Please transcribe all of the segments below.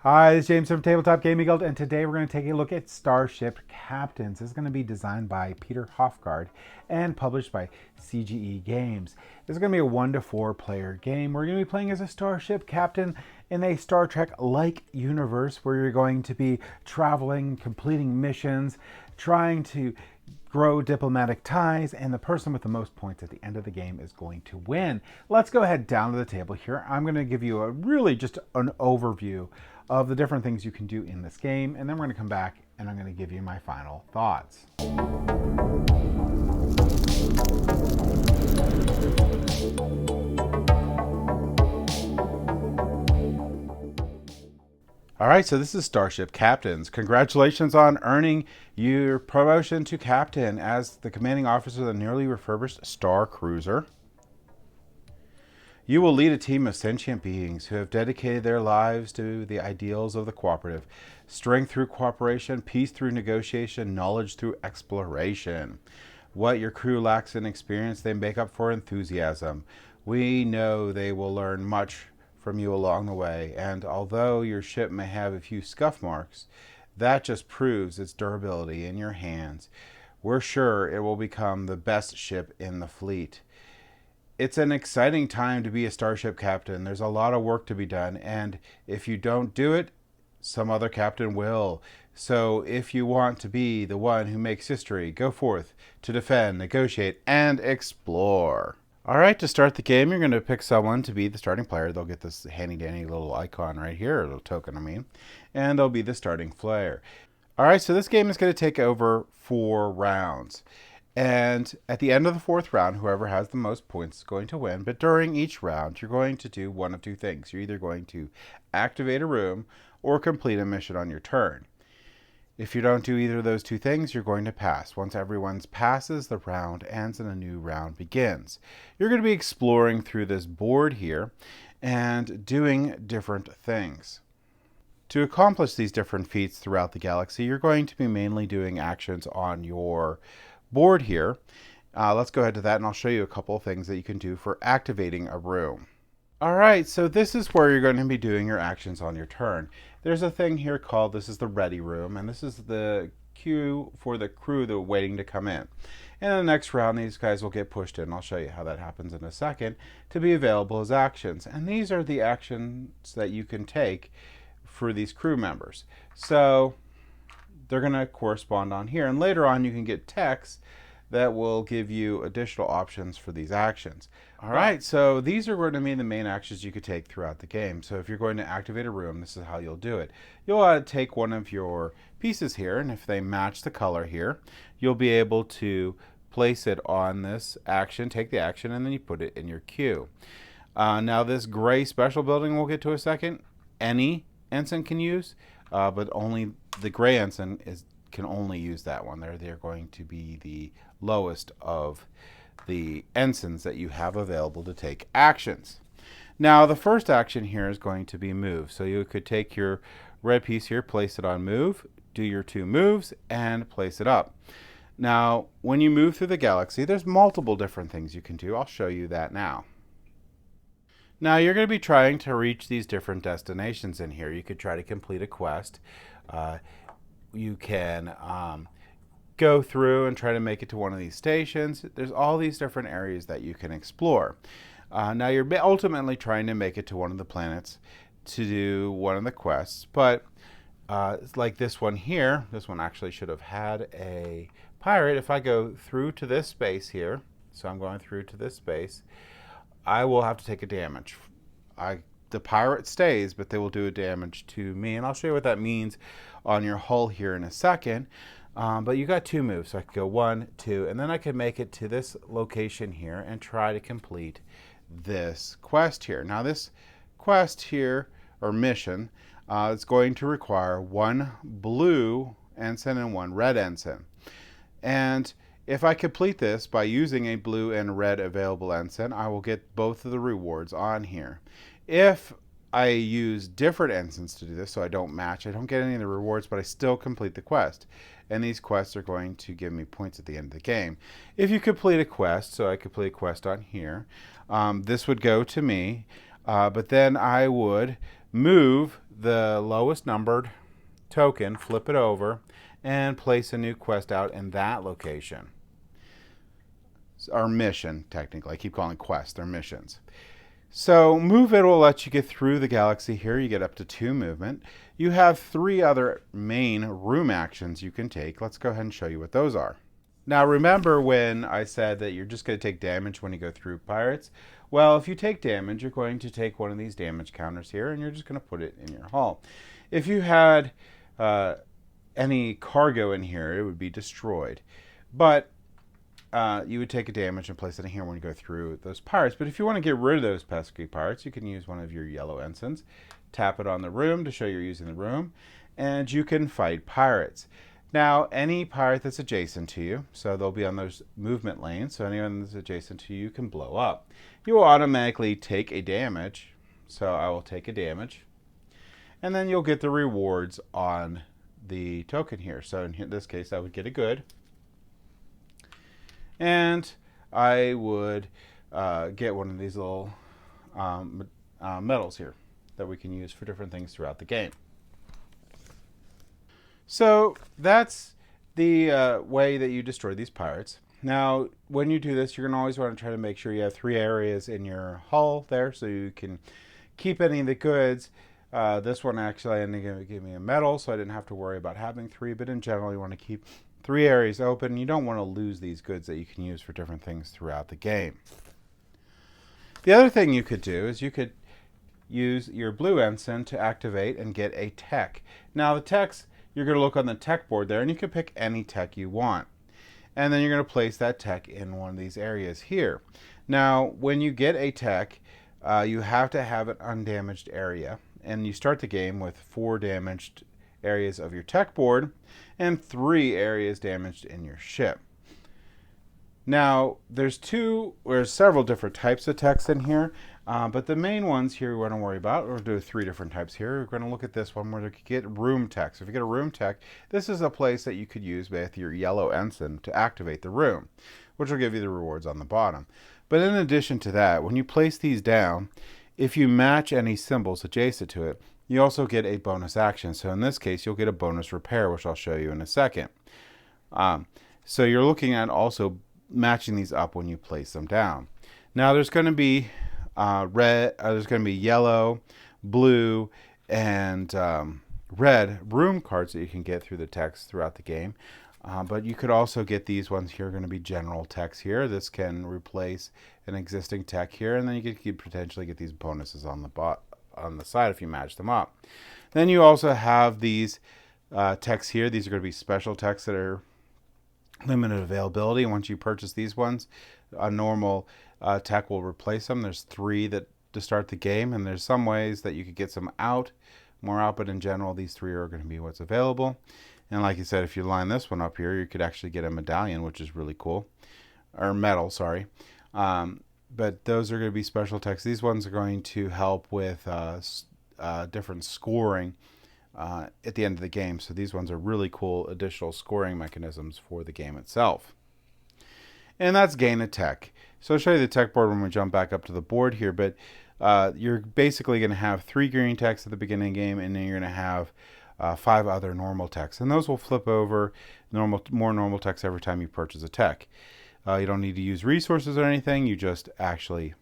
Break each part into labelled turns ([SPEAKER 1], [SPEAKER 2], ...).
[SPEAKER 1] Hi, this is James from Tabletop Gaming Guild, and today we're going to take a look at Starship Captains. This is going to be designed by Peter Hofgaard and published by CGE Games. This is going to be a 1 to 4 player game. We're going to be playing as a Starship Captain in a Star Trek-like universe where you're going to be traveling, completing missions, trying to grow diplomatic ties, and the person with the most points at the end of the game is going to win. Let's go ahead down to the table here. I'm going to give you just an overview of the different things you can do in this game, and then we're going to come back and I'm going to give you my final thoughts. All right, so this is Starship Captains. Congratulations on earning your promotion to captain as the commanding officer of the nearly refurbished Star Cruiser. You will lead a team of sentient beings who have dedicated their lives to the ideals of the cooperative. Strength through cooperation, peace through negotiation, knowledge through exploration. What your crew lacks in experience, they make up for enthusiasm. We know they will learn much from you along the way, and although your ship may have a few scuff marks, that just proves its durability in your hands. We're sure it will become the best ship in the fleet. It's an exciting time to be a Starship Captain. There's a lot of work to be done, and if you don't do it, some other captain will. So if you want to be the one who makes history, go forth to defend, negotiate, and explore. All right, to start the game, you're going to pick someone to be the starting player. They'll get this handy-dandy little icon right here, a little token, and they'll be the starting player. All right, so this game is going to take over 4 rounds. And at the end of the 4th round, whoever has the most points is going to win. But during each round, you're going to do one of 2 things. You're either going to activate a room or complete a mission on your turn. If you don't do either of those 2 things, you're going to pass. Once everyone's passes, the round ends and a new round begins. You're going to be exploring through this board here and doing different things. To accomplish these different feats throughout the galaxy, you're going to be mainly doing actions on your board here. Let's go ahead to that, and I'll show you a couple of things that you can do for activating a room. All right, so this is where you're going to be doing your actions on your turn. There's a thing here called, this is the ready room, and this is the queue for the crew that are waiting to come in. And in the next round, these guys will get pushed in. I'll show you how that happens in a second, to be available as actions. And these are the actions that you can take for these crew members. So they're going to correspond on here, and later on you can get text that will give you additional options for these actions. All right, so these are going to be the main actions you could take throughout the game. So if you're going to activate a room, this is how you'll do it. You'll take one of your pieces here, and if they match the color here, you'll be able to place it on this action, take the action, and then you put it in your queue. Now this gray special building we'll get to a second, any ensign can use, but only the gray ensign can only use that one. They're going to be the lowest of the ensigns that you have available to take actions. Now the first action here is going to be move. So you could take your red piece here, place it on move, do your 2 moves, and place it up. Now when you move through the galaxy, there's multiple different things you can do. I'll show you that now. Now you're going to be trying to reach these different destinations in here. You could try to complete a quest. You can go through and try to make it to one of these stations. There's all these different areas that you can explore. Now you're ultimately trying to make it to one of the planets to do one of the quests, but like this one here, this one actually should have had a pirate. If I go through to this space here, so I'm going through to this space, I will have to take a damage. The pirate stays, but they will do a damage to me, and I'll show you what that means on your hull here in a second. But you got 2 moves, so I could go 1, 2, and then I could make it to this location here and try to complete this quest here. Now this quest here, or mission, is going to require 1 blue ensign and 1 red ensign. And if I complete this by using a blue and red available ensign, I will get both of the rewards on here. If I use different ensigns to do this, so I don't match, I don't get any of the rewards, but I still complete the quest. And these quests are going to give me points at the end of the game. If you complete a quest, so I complete a quest on here, this would go to me, but then I would move the lowest numbered token, flip it over, and place a new quest out in that location. Our mission, technically. I keep calling quests, they're missions. So move it will let you get through the galaxy here. You get up to 2 movement. You have 3 other main room actions you can take. Let's go ahead and show you what those are. Now remember when I said that you're just going to take damage when you go through pirates? Well, if you take damage, you're going to take one of these damage counters here, and you're just going to put it in your hull. If you had any cargo in here, it would be destroyed. But you would take a damage and place it in here when you go through those pirates. But if you want to get rid of those pesky pirates, you can use one of your yellow ensigns. Tap it on the room to show you're using the room, and you can fight pirates. Now, any pirate that's adjacent to you, so they'll be on those movement lanes, so anyone that's adjacent to you can blow up. You will automatically take a damage, so I will take a damage, and then you'll get the rewards on the token here. So in this case, I would get a good, and I would get one of these little medals here that we can use for different things throughout the game. So that's the way that you destroy these pirates. Now, when you do this, you're going to always want to try to make sure you have 3 areas in your hull there so you can keep any of the goods. This one actually ended up giving me a medal, so I didn't have to worry about having 3, but in general, you want to keep 3 areas open. You don't want to lose these goods that you can use for different things throughout the game. The other thing you could do is you could use your blue ensign to activate and get a tech. Now, the techs, you're going to look on the tech board there, and you can pick any tech you want. And then you're going to place that tech in one of these areas here. Now, when you get a tech, you have to have an undamaged area. And you start the game with 4 damaged areas of your tech board and 3 areas damaged in your ship. Now, there's several different types of techs in here. But the main ones here we want to worry about, we'll do 3 different types here. We're going to look at this one where you could get room tech. So if you get a room tech, this is a place that you could use with your yellow ensign to activate the room, which will give you the rewards on the bottom. But in addition to that, when you place these down, if you match any symbols adjacent to it, you also get a bonus action. So in this case, you'll get a bonus repair, which I'll show you in a second. So you're looking at also matching these up when you place them down. Now there's going to be there's going to be yellow, blue, and red room cards that you can get through the text throughout the game. But you could also get these ones here, going to be general text here. This can replace an existing tech here, and then you could potentially get these bonuses on the side if you match them up. Then you also have these texts here. These are going to be special texts that are limited availability. Once you purchase these ones, a normal tech will replace them. There's 3 to start the game, and there's some ways that you could get some more out, but in general, these 3 are going to be what's available. And like you said, if you line this one up here, you could actually get a medallion, which is really cool, or medal, sorry. But those are going to be special texts. These ones are going to help with different scoring at the end of the game. So these ones are really cool additional scoring mechanisms for the game itself. And that's gain a tech. So I'll show you the tech board when we jump back up to the board here, but you're basically going to have 3 green techs at the beginning of the game, and then you're going to have 5 other normal techs. And those will flip over more normal techs every time you purchase a tech. You don't need to use resources or anything. You just actually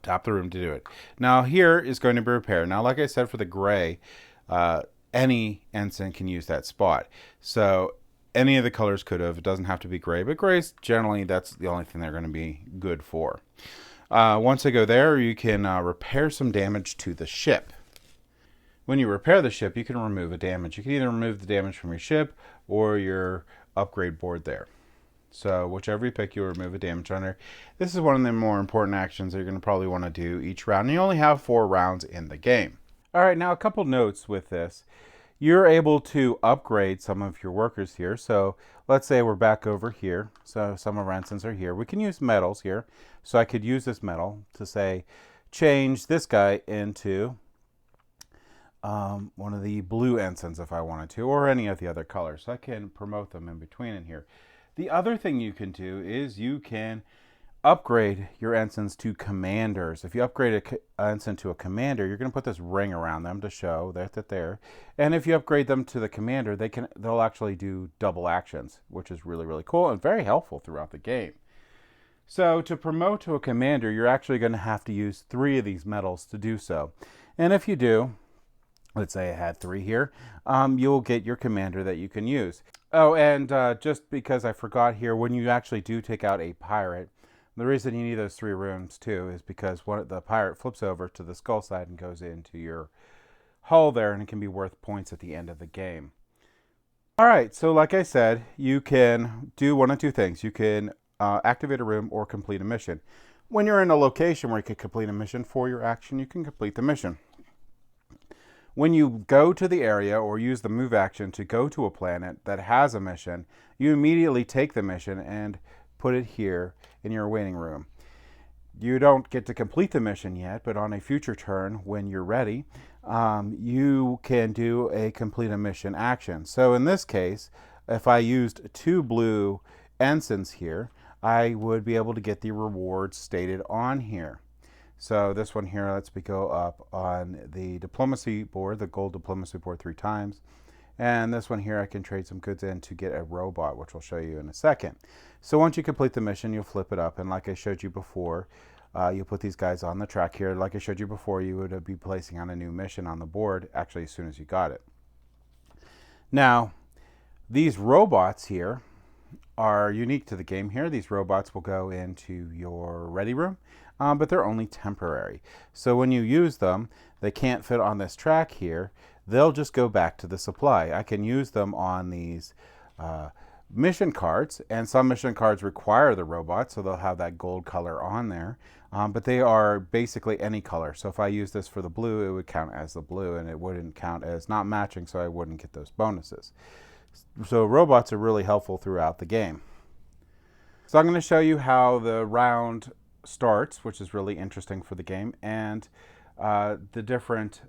[SPEAKER 1] tap the room to do it. Now here is going to be repair. Now, like I said, for the gray, any ensign can use that spot. So any of the colors could have. It doesn't have to be gray, but grays, generally, that's the only thing they're going to be good for. Once they go there, you can repair some damage to the ship. When you repair the ship, you can remove a damage. You can either remove the damage from your ship or your upgrade board there. So whichever you pick, you'll remove a damage on there. This is one of the more important actions that you're going to probably want to do each round. And you only have 4 rounds in the game. All right, now a couple notes with this. You're able to upgrade some of your workers here. So let's say we're back over here. So some of our ensigns are here. We can use medals here. So I could use this medal to say, change this guy into one of the blue ensigns if I wanted to, or any of the other colors. So I can promote them in between in here. The other thing you can do is you can upgrade your ensigns to commanders. If you upgrade an ensign to a commander, you're going to put this ring around them to show that they're there. And if you upgrade them to the commander, they'll actually do double actions, which is really, really cool and very helpful throughout the game. So to promote to a commander, you're actually going to have to use 3 of these medals to do so. And if you do, let's say I had 3 here, you'll get your commander that you can use. Oh, and just because I forgot here, when you actually do take out a pirate, the reason you need those 3 rooms too is because the pirate flips over to the skull side and goes into your hull there, and it can be worth points at the end of the game. Alright, so like I said, you can do one of 2 things. You can activate a room or complete a mission. When you're in a location where you can complete a mission for your action, you can complete the mission. When you go to the area or use the move action to go to a planet that has a mission, you immediately take the mission and put it here in your waiting room. You don't get to complete the mission yet, but on a future turn, when you're ready, you can do a complete a mission action. So in this case, if I used 2 blue ensigns here, I would be able to get the rewards stated on here. So this one here lets me go up on the diplomacy board, the gold diplomacy board 3 times. And this one here, I can trade some goods in to get a robot, which I'll show you in a second. So once you complete the mission, you'll flip it up. And like I showed you before, you'll put these guys on the track here. Like I showed you before, you would be placing on a new mission on the board, actually as soon as you got it. Now, these robots here are unique to the game here. These robots will go into your ready room, but they're only temporary. So when you use them, they can't fit on this track here. They'll just go back to the supply. I can use them on these mission cards, and some mission cards require the robot, so they'll have that gold color on there. But they are basically any color. So if I use this for the blue, it would count as the blue, and it wouldn't count as not matching, so I wouldn't get those bonuses. So robots are really helpful throughout the game. So I'm going to show you how the round starts, which is really interesting for the game, and the different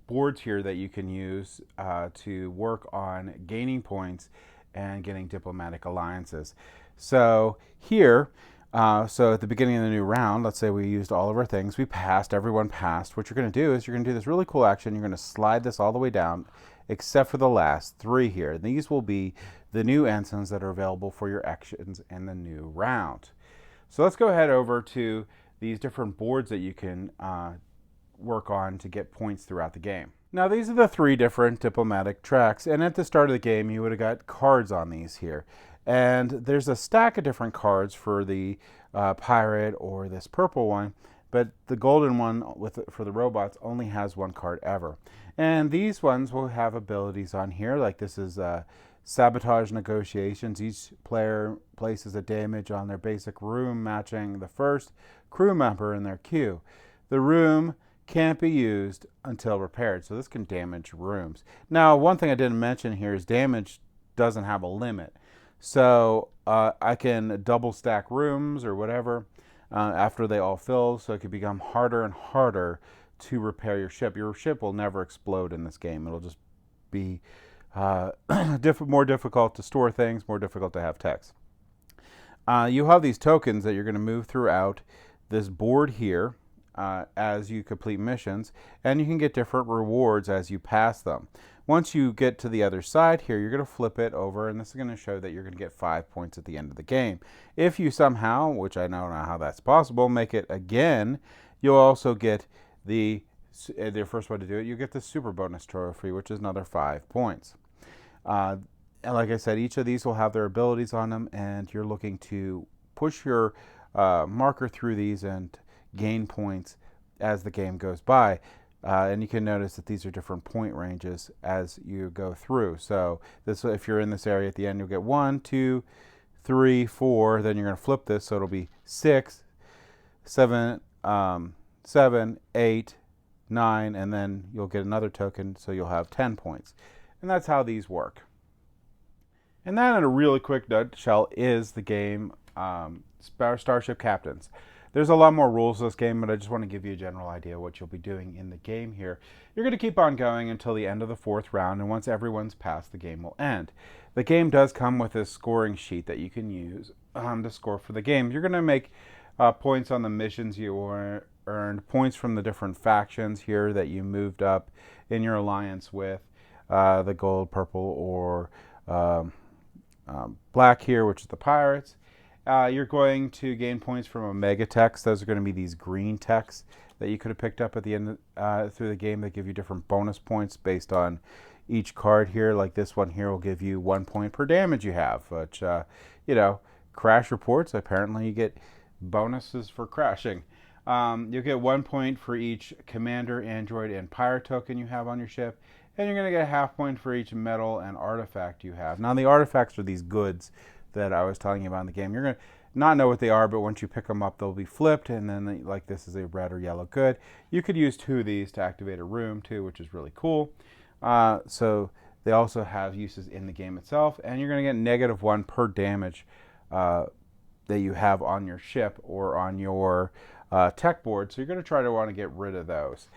[SPEAKER 1] boards here that you can use to work on gaining points and getting diplomatic alliances. So here, so at the beginning of the new round, let's say we used all of our things, we passed, everyone passed. What you're going to do is you're going to do this really cool action. You're going to slide this all the way down, except for the last 3 here. These will be the new ensigns that are available for your actions in the new round. So let's go ahead over to these different boards that you can work on to get points throughout the game. Now these are the 3 different diplomatic tracks, and at the start of the game you would have got cards on these here. And there's a stack of different cards for the pirate or this purple one, but the golden one for the robots only has 1 card ever. And these ones will have abilities on here, like this is sabotage negotiations. Each player places a damage on their basic room matching the first crew member in their queue. The room can't be used until repaired, so this can damage rooms. Now, one thing I didn't mention here is damage doesn't have a limit. So I can double stack rooms or whatever after they all fill, so it can become harder and harder to repair your ship. Your ship will never explode in this game. It'll just be more difficult to store things, more difficult to have techs. You have these tokens that you're going to move throughout this board here as you complete missions, and you can get different rewards as you pass them. Once you get to the other side here, you're going to flip it over, and this is going to show that you're going to get 5 points at the end of the game. If you somehow, which I don't know how that's possible, make it again, you'll also get the first way to do it, you get the super bonus trophy, which is another 5 points. And like I said, each of these will have their abilities on them, and you're looking to push your marker through these and gain points as the game goes by. And you can notice that these are different point ranges as you go through. So this, if you're in this area at the end, you'll get 1, 2, 3, 4. Then you're going to flip this, so it'll be 6, 7, 8, 9, and then you'll get another token, so you'll have 10 points. And that's how these work. And that, in a really quick nutshell, is the game Starship Captains. There's a lot more rules to this game, but I just want to give you a general idea of what you'll be doing in the game here. You're going to keep on going until the end of the 4th round, and once everyone's passed, the game will end. The game does come with a scoring sheet that you can use to score for the game. You're going to make points on the missions you earned, points from the different factions here that you moved up in your alliance with, the gold, purple, or black here, which is the pirates. You're going to gain points from Omega techs. Those are going to be these green techs that you could have picked up at the end through the game that give you different bonus points based on each card here. Like this one here will give you 1 point per damage you have, which, you know, crash reports, apparently you get bonuses for crashing. You'll get 1 point for each commander, android, and pirate token you have on your ship. And you're going to get a half point for each metal and artifact you have. Now, the artifacts are these goods that I was telling you about in the game. You're going to not know what they are, but once you pick them up, they'll be flipped. And then, like, this is a red or yellow good. You could use 2 of these to activate a room, too, which is really cool. So they also have uses in the game itself. And you're going to get -1 per damage that you have on your ship or on your tech board. So you're going to try to want to get rid of those.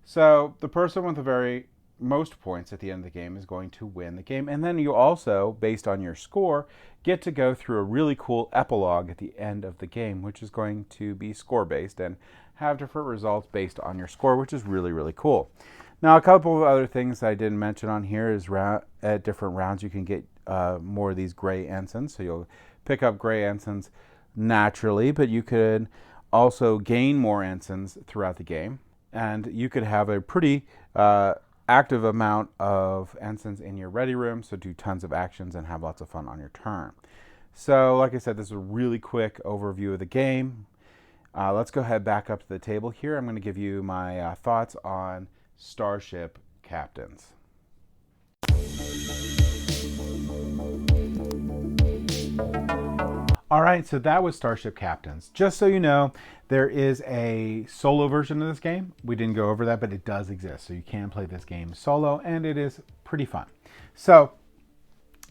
[SPEAKER 1] So the person with the most points at the end of the game is going to win the game. And then you also, based on your score, get to go through a really cool epilogue at the end of the game, which is going to be score based and have different results based on your score, which is really, really cool. Now, a couple of other things that I didn't mention on here is at different rounds you can get more of these gray ensigns. So you'll pick up gray ensigns naturally, but you could also gain more ensigns throughout the game. And you could have a pretty active amount of ensigns in your ready room, so do tons of actions and have lots of fun on your turn. So like I said, this is a really quick overview of the game. Let's go ahead back up to the table here. I'm going to give you my thoughts on Starship Captains. All right, so that was Starship Captains. Just so you know, there is a solo version of this game. We didn't go over that, but it does exist. So you can play this game solo, and it is pretty fun. So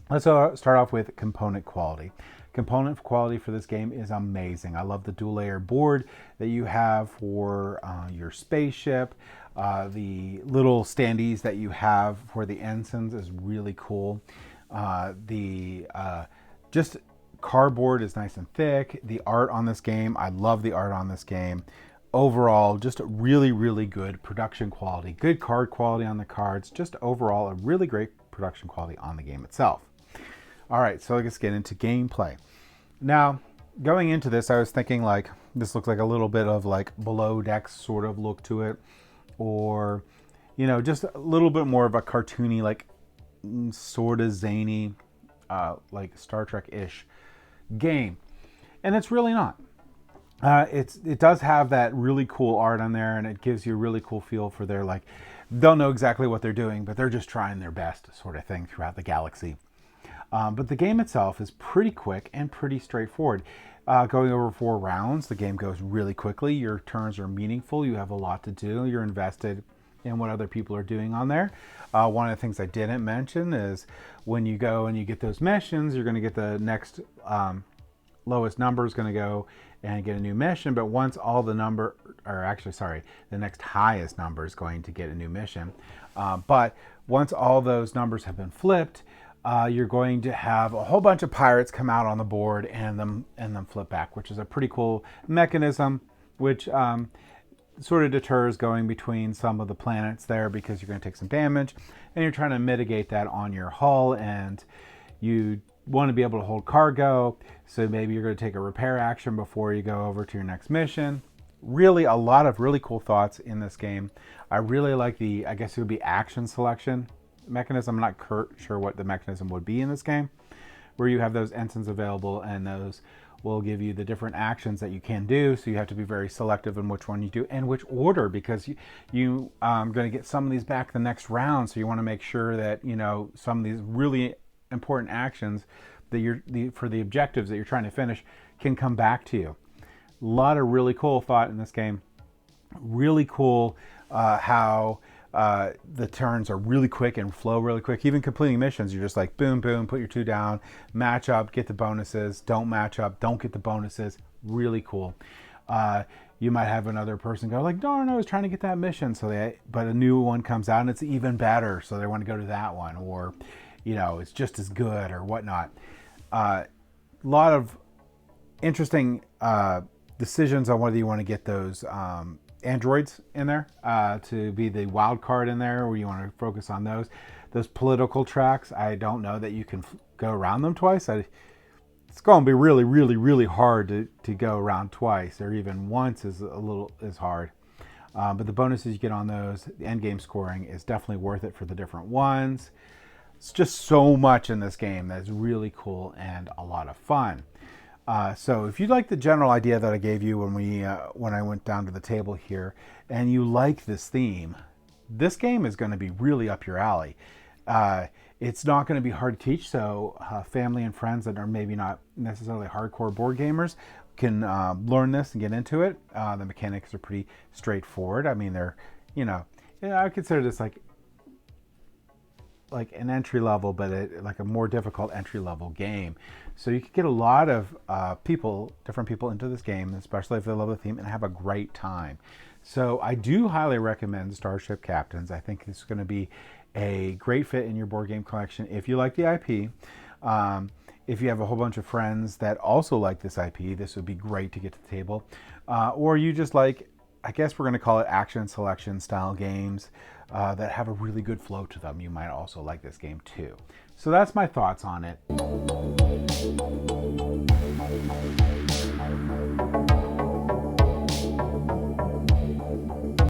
[SPEAKER 1] let's start off with component quality. Component quality for this game is amazing. I love the dual layer board that you have for your spaceship. The little standees that you have for the ensigns is really cool. Just cardboard is nice and thick. The art on this game, I love the art on this game. Overall, just a really, really good production quality. Good card quality on the cards. Just overall, a really great production quality on the game itself. All right, so let's get into gameplay. Now, going into this, I was thinking like, this looks like a little bit of like Below Decks sort of look to it. Or, you know, just a little bit more of a cartoony, like sort of zany, like Star Trek-ish game. And it's really not. It does have that really cool art on there, and it gives you a really cool feel for their, like, they'll know exactly what they're doing, but they're just trying their best sort of thing throughout the galaxy. But the game itself is pretty quick and pretty straightforward. Going over 4 rounds, the game goes really quickly. Your turns are meaningful. You have a lot to do. You're invested in what other people are doing on there. One of the things I didn't mention is when you go and you get those missions, you're going to get the next lowest number is going to go and get a new mission. But once all the the next highest number is going to get a new mission. But once all those numbers have been flipped, you're going to have a whole bunch of pirates come out on the board and then flip back, which is a pretty cool mechanism, which sort of deters going between some of the planets there because you're going to take some damage, and you're trying to mitigate that on your hull, and you want to be able to hold cargo, so maybe you're going to take a repair action before you go over to your next mission. Really, a lot of really cool thoughts in this game. I really like the, I guess it would be action selection mechanism. I'm not sure what the mechanism would be in this game, where you have those ensigns available, and those will give you the different actions that you can do. So you have to be very selective in which one you do and which order, because you going to get some of these back the next round. So you want to make sure that, you know, some of these really important actions that for the objectives that you're trying to finish can come back to you. A lot of really cool thought in this game. Really cool how the turns are really quick and flow really quick. Even completing missions, you're just like boom, boom, put your 2 down, match up, get the bonuses, don't match up, don't get the bonuses. Really cool. You might have another person go like, darn, I was trying to get that mission, but a new one comes out and it's even better, so they want to go to that one, or, you know, it's just as good or whatnot. A lot of interesting decisions on whether you want to get those androids in there to be the wild card in there, or you want to focus on those. Those political tracks, I don't know that you can go around them twice. It's going to be really, really, really hard to go around twice, or even once is hard. But the bonuses you get on those, the end game scoring, is definitely worth it for the different ones. It's just so much in this game that's really cool and a lot of fun. So if you like the general idea that I gave you when I went down to the table here, and you like this theme, this game is going to be really up your alley. It's not going to be hard to teach, so family and friends that are maybe not necessarily hardcore board gamers can learn this and get into it. The mechanics are pretty straightforward. I mean, they're, I consider this like an entry level, but like a more difficult entry level game. So you can get a lot of different people into this game, especially if they love the theme, and have a great time. So I do highly recommend Starship Captains. I think it's going to be a great fit in your board game collection if you like the IP. If you have a whole bunch of friends that also like this IP, this would be great to get to the table. Or you just like, I guess we're going to call it action selection style games that have a really good flow to them. You might also like this game too. So that's my thoughts on it.